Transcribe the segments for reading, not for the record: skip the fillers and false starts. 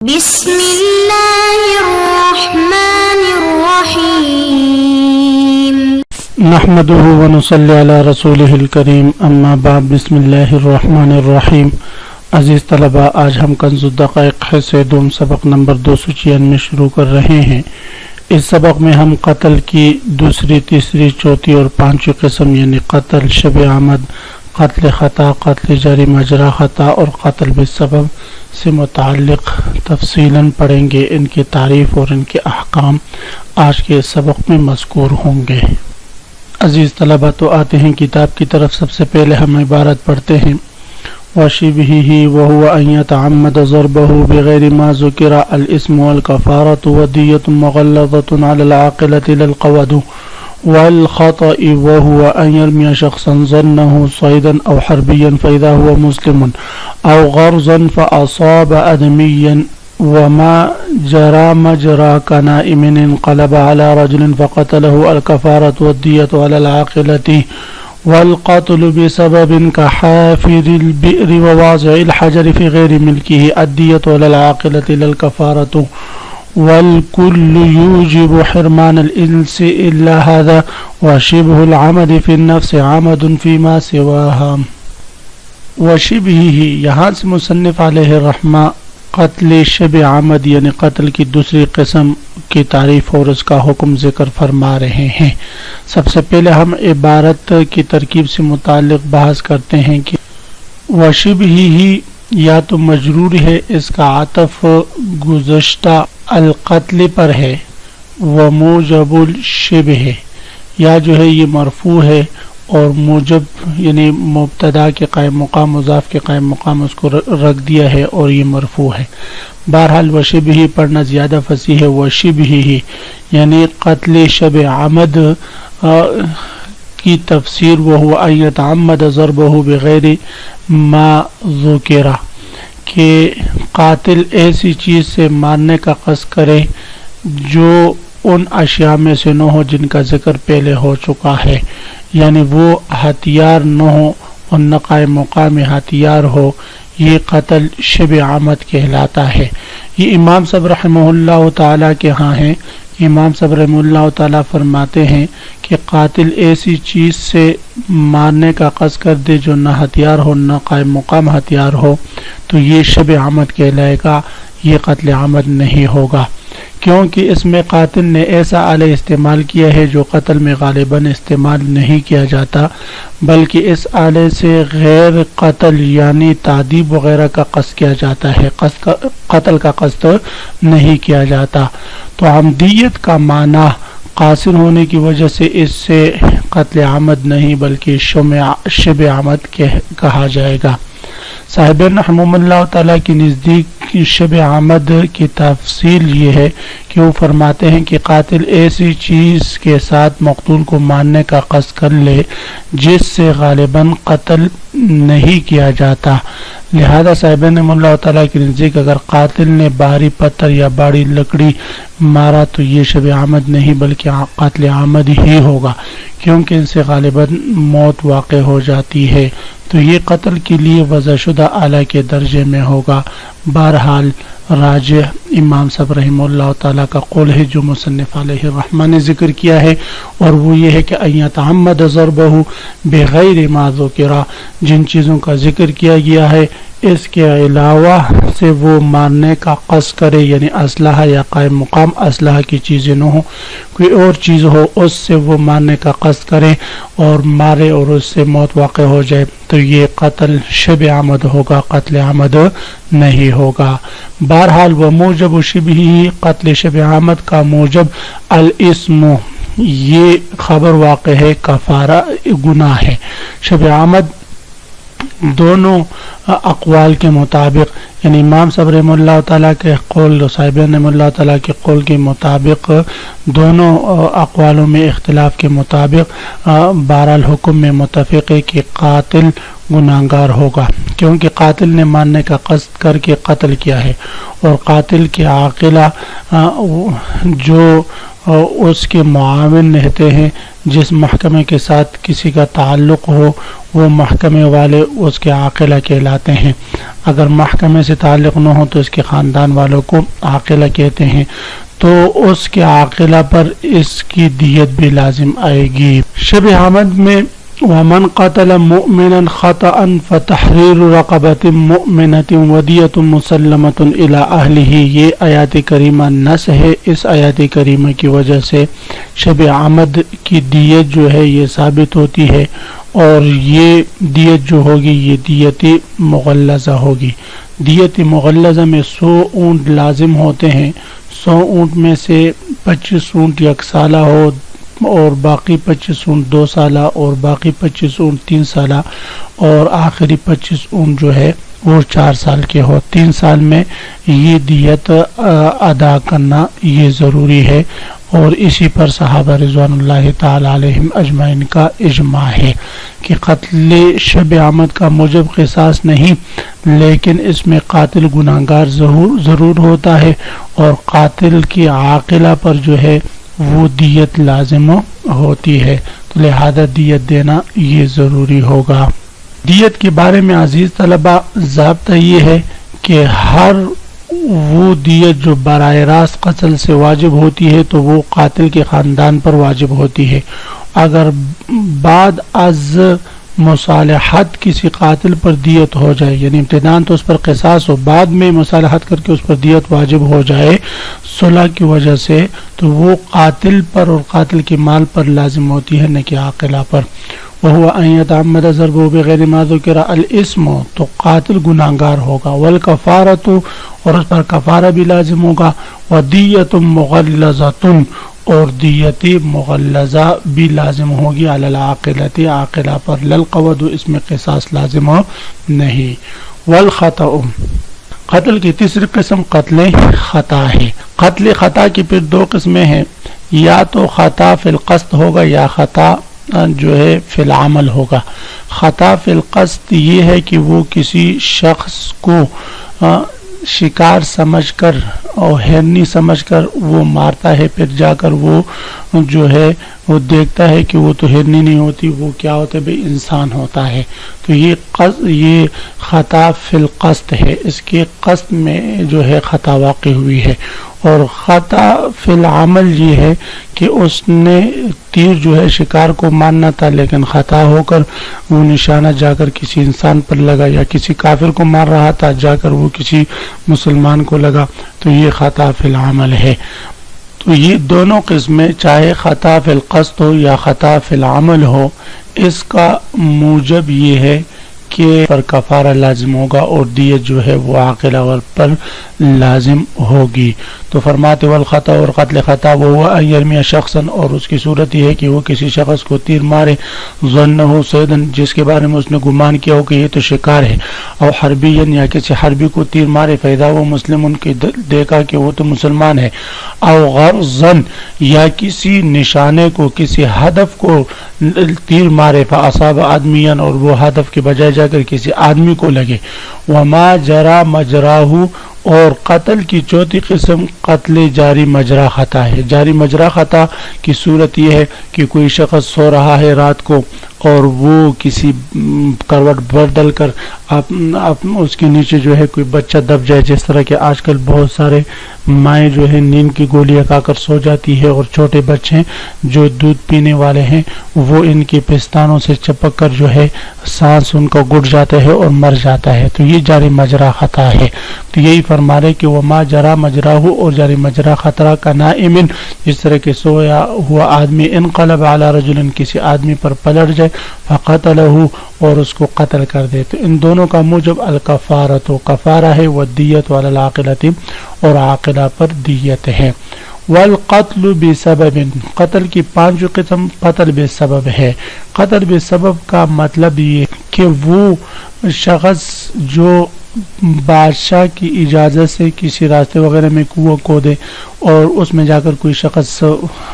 بسم اللہ الرحمن الرحیم نحمده ونصلی علی رسولہ الکریم اما بعد بسم اللہ الرحمن الرحیم۔ عزیز طلبہ، آج ہم کنز الدقائق حصے دوم سبق نمبر 296 شروع کر رہے ہیں۔ اس سبق میں ہم قتل کی دوسری، تیسری، چوتھی اور پانچویں قسم یعنی قتل شب عمد، قتل خطا، قتل جاری مجرا خطا اور قتل بالسبب سے متعلق تفصیلاً پڑھیں گے۔ ان کی تعریف اور ان کے احکام آج کے سبق میں مذکور ہوں گے۔ عزیز طلبہ، تو آتے ہیں کتاب کی طرف۔ سب سے پہلے ہم عبارت پڑھتے ہیں وَشِبْهِهِ وَهُوَ أَنْ يَتَعَمَّدَ ضَرْبَهُ بِغَيْرِ مَا ذُكِرَ الْإِثْمُ وَالْكَفَارَةُ وَدِيَّةٌ مُغَلَّظَةٌ عَلَى الْعَاقِلَةِ لَا الْقَوَدُ وَالْخَطَأِ وَهُوَ أَنْ يَرْمِيَ شَخْصًا ظَنَّهُ صَيْدًا أَوْ حَرْبِيًّا فَإِذَا هُوَ مُسْلِمٌ أَوْ غَرْزًا فَأَصَابَ آدَمِيًّا وما جرى مجرى كنائم انقلب على رجل فقتله الكفارة والدية على العاقلة والقتل بسبب كحافر البئر وواضع الحجر في غير ملكه الدية على العاقلة لا الكفارة والكل يوجب حرمان الإنس إلا هذا وشبه العمد في النفس عمد فيما سواها۔ وشبهه، یہاں سے مصنف علیہ الرحمہ قتل شب عمد یعنی قتل کی دوسری قسم کی تعریف اور اس کا حکم ذکر فرما رہے ہیں۔ سب سے پہلے ہم عبارت کی ترکیب سے متعلق بحث کرتے ہیں کہ وشبہہ یا تو مجرور ہے، اس کا عطف گزشتہ القتل پر ہے، وموجب الشبہ یا جو ہے یہ مرفوع ہے اور موجب یعنی مبتدا کے قائم مقام مضاف کے قائم مقام اس کو رکھ دیا ہے اور یہ مرفوع ہے۔ بہرحال وشبہ پڑھنا زیادہ فصیح ہے۔ وشبہ یعنی قتل شب عمد کی تفسیر وہو ان یتعمد ضربہ بغیر ما ذکر، کہ قاتل ایسی چیز سے مارنے کا قصد کرے جو ان اشیاء میں سے نہ ہو جن کا ذکر پہلے ہو چکا ہے، یعنی وہ ہتھیار نہ ہو اور نہ قائم مقام ہتھیار ہو، یہ قتل شب عمد کہلاتا ہے۔ یہ امام صاحب رحمہ اللہ تعالیٰ کے ہاں ہیں۔ امام صاحب رحمہ اللہ تعالیٰ فرماتے ہیں کہ قاتل ایسی چیز سے مارنے کا قصد کر دے جو نہ ہتھیار ہو نہ قائم مقام ہتھیار ہو تو یہ شب عمد کہلائے گا، یہ قتل عمد نہیں ہوگا، کیونکہ اس میں قاتل نے ایسا آلہ استعمال کیا ہے جو قتل میں غالباً استعمال نہیں کیا جاتا، بلکہ اس آلے سے غیر قتل یعنی تعذیب وغیرہ کا قصد کیا جاتا ہے، قتل کا قصد نہیں کیا جاتا۔ تو عمدیت کا معنی قاصر ہونے کی وجہ سے اس سے قتل عمد نہیں بلکہ شب عمد کہا جائے گا۔ صاحبین رحمہ اللہ تعالیٰ کی نزدیک شب عمد کی تفصیل یہ ہے کہ وہ فرماتے ہیں کہ قاتل ایسی چیز کے ساتھ مقتول کو مارنے کا قصد کر لے جس سے غالباً قتل نہیں کیا جاتا، لہذا صاحبین رحمہ اللہ تعالیٰ کی نزدیک اگر قاتل نے بھاری پتھر یا بڑی لکڑی مارا تو یہ شب عمد نہیں بلکہ قتل عمد ہی ہوگا، کیونکہ ان سے غالباً موت واقع ہو جاتی ہے، تو یہ قتل کے لیے وضع شدہ آلہ کے درجے میں ہوگا۔ بہرحال راجح امام صاحب رحمہ اللہ تعالیٰ کا قول ہے جو مصنف علیہ الرحمہ نے ذکر کیا ہے، اور وہ یہ ہے کہ ان یتعمد ضربہ بغیر ما ذکر، جن چیزوں کا ذکر کیا گیا ہے اس کے علاوہ سے وہ مارنے کا قصد کرے، یعنی اسلحہ یا قائم مقام اسلحہ کی چیزیں نہ ہو، کوئی اور چیز ہو اس سے وہ مارنے کا قصد کرے اور مارے اور اس سے موت واقع ہو جائے تو یہ قتل شب عمد ہوگا، قتل عمد نہیں ہوگا۔ بہرحال وہ موجب شبہ، قتل شب عمد کا موجب الاسم، یہ خبر واقع ہے، کفارہ گناہ ہے۔ شب عمد دونوں اقوال کے مطابق یعنی امام صاحب رحمہ اللہ تعالیٰ کے قول اور صاحبین رحمہ اللہ تعالیٰ کے قول کے مطابق دونوں اقوالوں میں اختلاف کے مطابق بہرحال حکم میں متفق ہے کہ قاتل گناہگار ہوگا، کیونکہ قاتل نے مارنے کا قصد کر کے قتل کیا ہے، اور قاتل کے عاقلہ جو اس کے معاون رہتے ہیں، جس محکمے کے ساتھ کسی کا تعلق ہو وہ محکمے والے اس کے عاقلہ کہلاتے ہیں۔ اگر محکمے سے تعلق نہ ہو تو اس کے خاندان والوں کو عاقلہ کہتے ہیں، تو اس کے عاقلہ پر اس کی دیت بھی لازم آئے گی۔ شب حمد میں وَمَنْ قَتَلَ مُؤْمِنًا خَطَأً فَتَحْرِيرُ رَقَبَةٍ مُؤْمِنَةٍ وَدِيَةٌ مُسَلَّمَةٌ إِلَىٰ أَهْلِهِ، یہ آیات کریمہ نص ہے۔ اس آیات کریمہ کی وجہ سے شب عمد کی دیت جو ہے یہ ثابت ہوتی ہے، اور یہ دیت جو ہوگی یہ دیت مغلظہ ہوگی۔ دیت مغلظہ میں 100 اونٹ لازم ہوتے ہیں، 100 اونٹ میں سے 25 اونٹ یک سالہ ہو، اور باقی 25 اونٹ 2 سالہ، اور باقی 25 اونٹ 3 سالہ، اور آخری 25 اونٹ جو ہے وہ 4 سال کے ہو۔ 3 سال میں یہ دیت ادا کرنا یہ ضروری ہے، اور اسی پر صحابہ رضوان اللہ تعالی علیہم اجمعین کا اجماع ہے کہ قتل شب عمد کا موجب قصاص نہیں، لیکن اس میں قاتل گناہگار ضرور ہوتا ہے، اور قاتل کی عاقلہ پر جو ہے وہ دیت لازم ہوتی ہے، تو لہذا دیت دینا یہ ضروری ہوگا۔ دیت کے بارے میں عزیز طلبہ ضابطہ یہ ہے کہ ہر وہ دیت جو براہ راست قتل سے واجب ہوتی ہے تو وہ قاتل کے خاندان پر واجب ہوتی ہے۔ اگر بعد از مصالحت کسی قاتل پر دیت ہو جائے، یعنی ابتداً تو اس پر قصاص ہو، بعد میں مصالحت کر کے اس پر دیت واجب ہو جائے صلح کی وجہ سے، تو وہ قاتل پر اور قاتل کے مال پر لازم ہوتی ہے، نہ کہ عاقلہ پر۔ وَهُوَ أَن يَتَعَمَّدَ ضَرْبُهُ بِغَيْرِ مَا ذُكِرَ الْإِثْمُ، تو قاتل گناہگار ہوگا۔ وَالْكَفَارَةُ، اور اس پر کفارہ بھی لازم ہوگا۔ وَدِيَّةٌ مُغَلَّظَةٌ، اور دیت مغلظہ بھی لازم ہوگی علی العاقلۃ، عاقلہ پر۔ للقود، اس میں قصاص لازم ہو نہیں۔ والخطأ، قتل کی تیسری قسم قتل خطا ہے۔ قتل خطا کی پھر 2 قسمیں ہیں، یا تو خطا فی القصد ہوگا یا خطا جو ہے فی العمل ہوگا۔ خطا فی القصد یہ ہے کہ وہ کسی شخص کو شکار سمجھ کر اور ہرنی سمجھ کر وہ مارتا ہے، پھر جا کر وہ جو ہے وہ دیکھتا ہے کہ وہ تو ہرنی نہیں ہوتی، وہ کیا ہوتا ہے، بھئی انسان ہوتا ہے، تو یہ خطا فی القصد ہے، اس کے قصد میں جو ہے خطا واقع ہوئی ہے۔ اور خطا فی العمل یہ ہے کہ اس نے تیر جو ہے شکار کو مارنا تھا، لیکن خطا ہو کر وہ نشانہ جا کر کسی انسان پر لگا، یا کسی کافر کو مار رہا تھا جا کر وہ کسی مسلمان کو لگا، تو یہ خطا فی العمل ہے۔ تو یہ دونوں قسمیں، چاہے خطا فی القصد ہو یا خطا فی العمل ہو، اس کا موجب یہ ہے کہ پر کفارہ لازم ہوگا، اور دیت جو ہے وہ عاقلہ پر لازم ہوگی۔ تو فرماتے والخطا، اور قتل خطا وہ ان یرمی شخصا، اور اس کی صورت یہ ہے کہ وہ کسی شخص کو تیر مارے، ظنہ صیدا، جس کے بارے میں اس نے گمان کیا ہو کہ یہ تو شکار ہے، او حربیا، یا کسی حربی کو تیر مارے، فاذا وہ مسلم، ان کی دیکھا کہ وہ تو مسلمان ہے، او غرضا، یا کسی نشانے کو، کسی ہدف کو تیر مارے، فاصاب آدمیا، اور وہ ہدف کے بجائے جا کر کسی آدمی کو لگے۔ وما جرا مجراہ، اور قتل کی چوتھی قسم قتل جاری مجرا خطا ہے۔ جاری مجرا خطا کی صورت یہ ہے کہ کوئی شخص سو رہا ہے رات کو، اور وہ کسی کروٹ بدل کر اس کے نیچے جو ہے کوئی بچہ دب جائے، جس طرح کہ آج کل بہت سارے مائیں جو ہے نیند کی گولیاں کھا کر سو جاتی ہے، اور چھوٹے بچے جو دودھ پینے والے ہیں وہ ان کے پستانوں سے چپک کر جو ہے سانس ان کا گٹ جاتا ہے اور مر جاتا ہے، تو یہ جاری مجرا خطا ہے۔ تو یہی فرما رہے کہ وما جرا مجراہ، اور جاری مجرا خطرہ کا نائم، جس طرح کہ سویا ہوا آدمی انقلب علی رجل، کسی آدمی پر پلٹ جائے، فقتلہ، اور اس کو قتل کر دے، تو ان دونوں کا موجب الکفارۃ، کفارہ ہے، والدیت علی العاقلۃ، اور عاقلہ پر دیت ہے۔ والقتل بسبب، قتل کی 5 قسم قتل بسبب ہے۔ قتل بسبب کا مطلب یہ کہ وہ شخص جو بادشاہ کی اجازت سے کسی راستے وغیرہ میں کنواں کھودے، اور اس میں جا کر کوئی شخص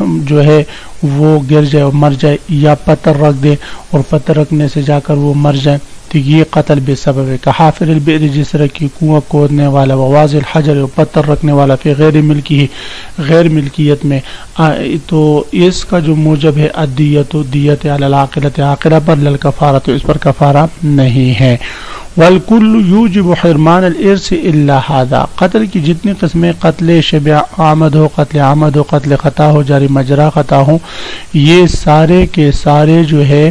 جو ہے وہ گر جائے اور مر جائے، یا پتھر رکھ دے اور پتھر رکھنے سے جا کر وہ مر جائے، تو تو یہ قتل بے سبب ہے. کحافر البئر جس طرح کی کنواں کھودنے والا، وواضع الحجر پتھر رکھنے والا، فی غیر ملکی غیر ملکیت میں، تو اس کا جو موجب ہے الدیت دیت علی العاقلۃ عاقلہ پر، للکفارۃ اس پر کفارہ نہیں ہے. والکل یوجب حرمان الارث الا هذا، قتل کی جتنی قسمیں، قتل شبہ عامد ہو، قتل عامد ہو، قتل خطا ہو، جاری مجرا خطا ہو، یہ سارے کے سارے جو ہے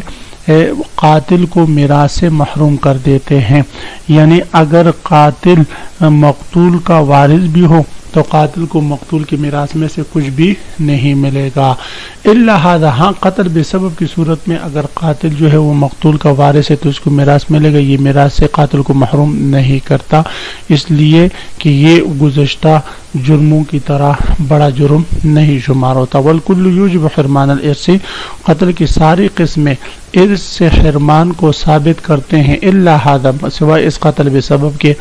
قاتل کو میراث سے محروم کر دیتے ہیں. یعنی اگر قاتل مقتول کا وارث بھی ہو تو قاتل کو مقتول کے میراث میں سے کچھ بھی نہیں ملے گا. الا هذا، ہاں قتل بے سبب کی صورت میں اگر قاتل جو ہے وہ مقتول کا وارث ہے تو اس کو میراث ملے گا. یہ میراث سے قاتل کو محروم نہیں کرتا، اس لیے کہ یہ گزشتہ جرموں کی طرح بڑا جرم نہیں شمار ہوتا. والکل یوجب حرمان الارث، قتل کی ساری قسمیں ارث سے حرمان کو ثابت کرتے ہیں. الا هذا، سوائے اس قتل بے سبب کے.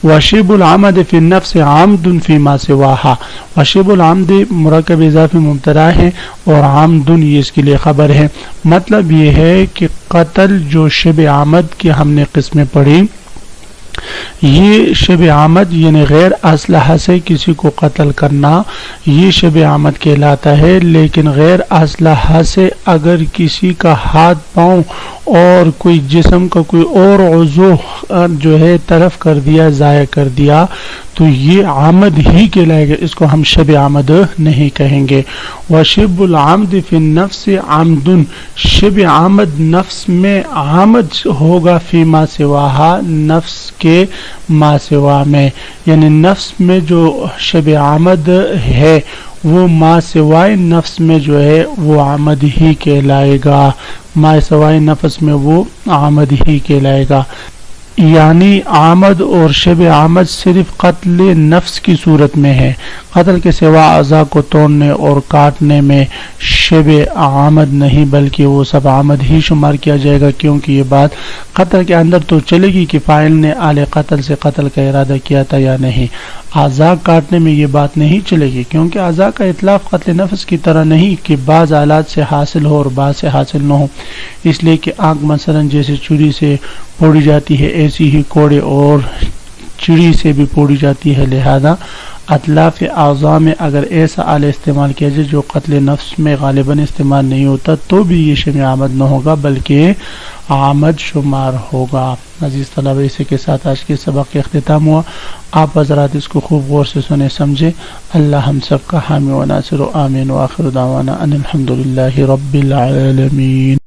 وشب العمد فی النفس عمد فیما سواها، وشب العمد مرکب اضافی مبتدا ہے اور عمد یہ اس کے لیے خبر ہے. مطلب یہ ہے کہ قتل جو شبہ عمد کی ہم نے قسمیں پڑھی، یہ شبہ عمد یعنی غیر اسلحہ سے کسی کو قتل کرنا یہ شبہ عمد کہلاتا ہے. لیکن غیر اسلحہ سے اگر کسی کا ہاتھ پاؤں اور کوئی جسم کا کوئی اور عضو جو ہے تلف کر دیا، ضائع کر دیا، تو یہ عمد ہی کہلائے گا، اس کو ہم شبہ عمد نہیں کہیں گے. وشب العمد فی النفس عمد، شبہ عمد نفس میں عمد ہوگا، فی ما سواہا نفس کے ما سوا میں، یعنی نفس میں جو شبہ عمد ہے وہ ما سوائے نفس میں جو ہے وہ عمد ہی کہلائے گا، ما سوائے نفس میں وہ عمد ہی کہلائے گا. یعنی عمد اور شبہ عمد صرف قتل نفس کی صورت میں ہے، قتل کے سوا اعضاء کو توڑنے اور کاٹنے میں شبہ عمد نہیں، بلکہ وہ سب عمد ہی شمار کیا جائے گا. کیونکہ یہ بات قتل کے اندر تو چلے گی کہ فاعل نے آل قتل سے قتل کا ارادہ کیا تھا یا نہیں. اعضاء کاٹنے میں یہ بات نہیں چلے گی، کیونکہ اعضاء کا اطلاق قتل نفس کی طرح نہیں کہ بعض آلات سے حاصل ہو اور بعض سے حاصل نہ ہو. اس لیے کہ آنکھ مثلا جیسے چوری سے پھوڑی جاتی ہے، ایسی ہی کوڑے اور چڑی سے بھی پھوڑی جاتی ہے. لہذا اطلاف اعضاء میں اگر ایسا آلہ استعمال کیا جائے جو قتل نفس میں غالباً استعمال نہیں ہوتا تو بھی یہ شبہ عمد نہ ہوگا بلکہ عمد شمار ہوگا. عزیز طلبہ، اسی کے ساتھ آج کے سبق کے اختتام ہوا. آپ حضرات اس کو خوب غور سے سنیں سمجھیں. اللہ ہم سب کا حامی و ناصر و آمین. وآخر دعوانا ان الحمدللہ رب العالمین.